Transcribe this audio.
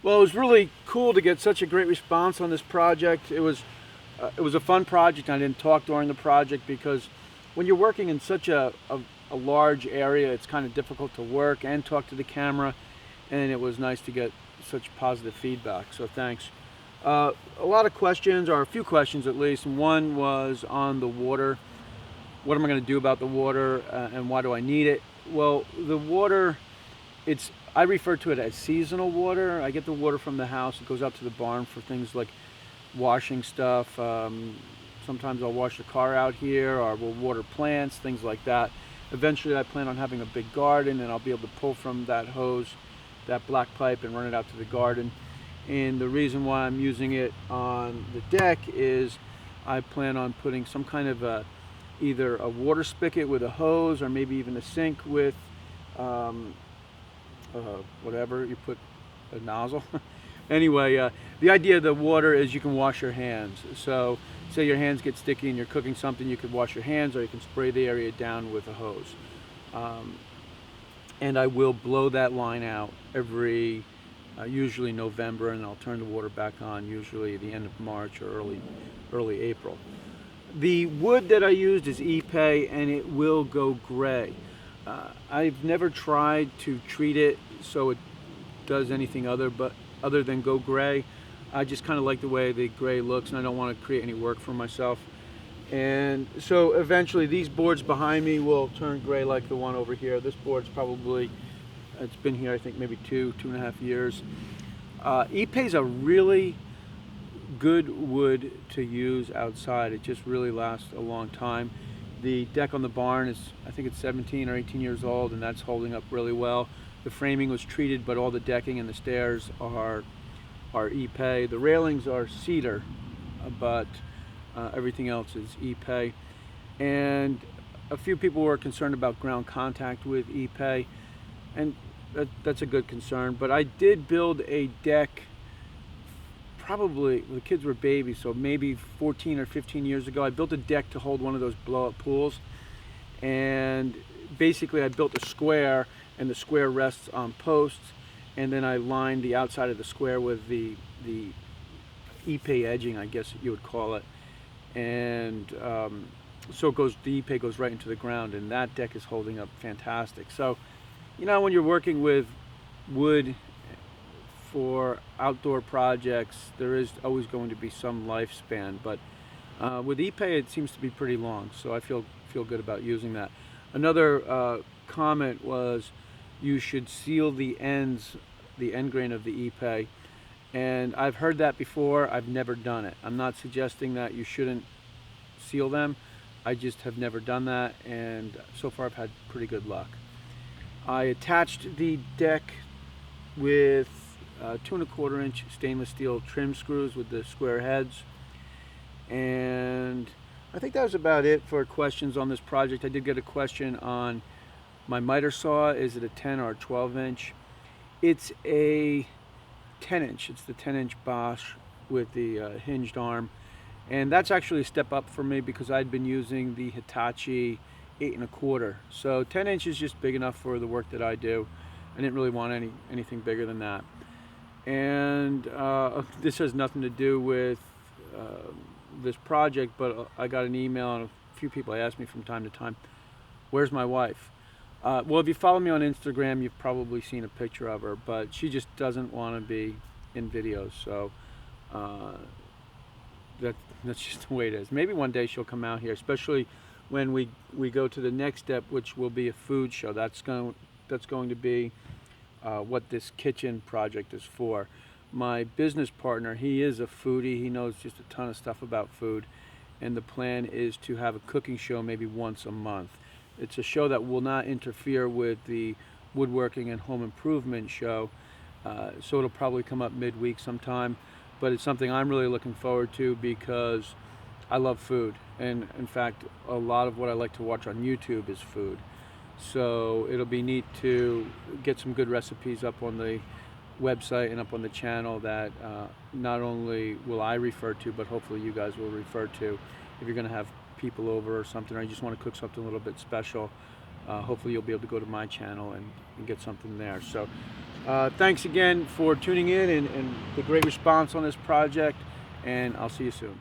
Well, it was really cool to get such a great response on this project. It was a fun project. I didn't talk during the project because when you're working in such a large area, it's kind of difficult to work and talk to the camera. And it was nice to get such positive feedback. So thanks. A lot of questions, or a few questions at least. And one was on the water. What am I going to do about the water, and why do I need it? Well, the water, I refer to it as seasonal water. I get the water from the house. It goes out to the barn for things like washing stuff. Sometimes I'll wash the car out here, or we'll water plants, things like that. Eventually I plan on having a big garden, and I'll be able to pull from that hose, that black pipe, and run it out to the garden. And the reason why I'm using it on the deck is I plan on putting some kind of either a water spigot with a hose, or maybe even a sink with whatever you put, a nozzle. Anyway, the idea of the water is you can wash your hands. So say your hands get sticky and you're cooking something, you could wash your hands, or you can spray the area down with a hose. And I will blow that line out every usually November, and I'll turn the water back on usually the end of March or early April. The wood that I used is Ipe, and it will go gray. I've never tried to treat it so it does anything other than go gray. I just kind of like the way the gray looks, and I don't want to create any work for myself. And so eventually these boards behind me will turn gray like the one over here. This board's probably, it's been here I think maybe 2.5 years. Ipe is a really good wood to use outside. It just really lasts a long time. The deck on the barn is, I think it's 17 or 18 years old, and that's holding up really well. The framing was treated, but all the decking and the stairs are Ipe. The railings are cedar, but everything else is Ipe. And a few people were concerned about ground contact with Ipe, and that's a good concern. But I did build a deck, probably the kids were babies, so maybe 14 or 15 years ago. I built a deck to hold one of those blow-up pools, and basically I built a square, and the square rests on posts, and then I lined the outside of the square with the Ipe edging, I guess you would call it, and so the Ipe goes right into the ground, and that deck is holding up fantastic. So, you know, when you're working with wood for outdoor projects, there is always going to be some lifespan, but with Ipe it seems to be pretty long, so I feel good about using that. Another comment was you should seal the end grain of the Ipe, and I've heard that before. I've never done it. I'm not suggesting that you shouldn't seal them. I just have never done that, and so far I've had pretty good luck. I attached the deck with 2¼ inch stainless steel trim screws with the square heads, and I think that was about it for questions on this project. I did get a question on my miter saw. Is it a 10 or a 12 inch? It's a 10 inch. It's the 10-inch Bosch with the hinged arm, and that's actually a step up for me because I'd been using the Hitachi 8¼ So 10 inch is just big enough for the work that I do. I didn't really want anything bigger than that. And this has nothing to do with this project, but I got an email, and a few people ask me from time to time, where's my wife? Well, if you follow me on Instagram, you've probably seen a picture of her, but she just doesn't want to be in videos, so that's just the way it is. Maybe one day she'll come out here, especially when we go to the next step, which will be a food show. That's going to be what this kitchen project is for. My business partner, he is a foodie. He knows just a ton of stuff about food, and the plan is to have a cooking show maybe once a month. It's a show that will not interfere with the woodworking and home improvement show, so it'll probably come up midweek sometime, but it's something I'm really looking forward to because I love food, and in fact a lot of what I like to watch on YouTube is food. So it'll be neat to get some good recipes up on the website and up on the channel that not only will I refer to, but hopefully you guys will refer to if you're going to have people over or something, or you just want to cook something a little bit special. Hopefully you'll be able to go to my channel and get something there. So Thanks again for tuning in and the great response on this project, and I'll see you soon.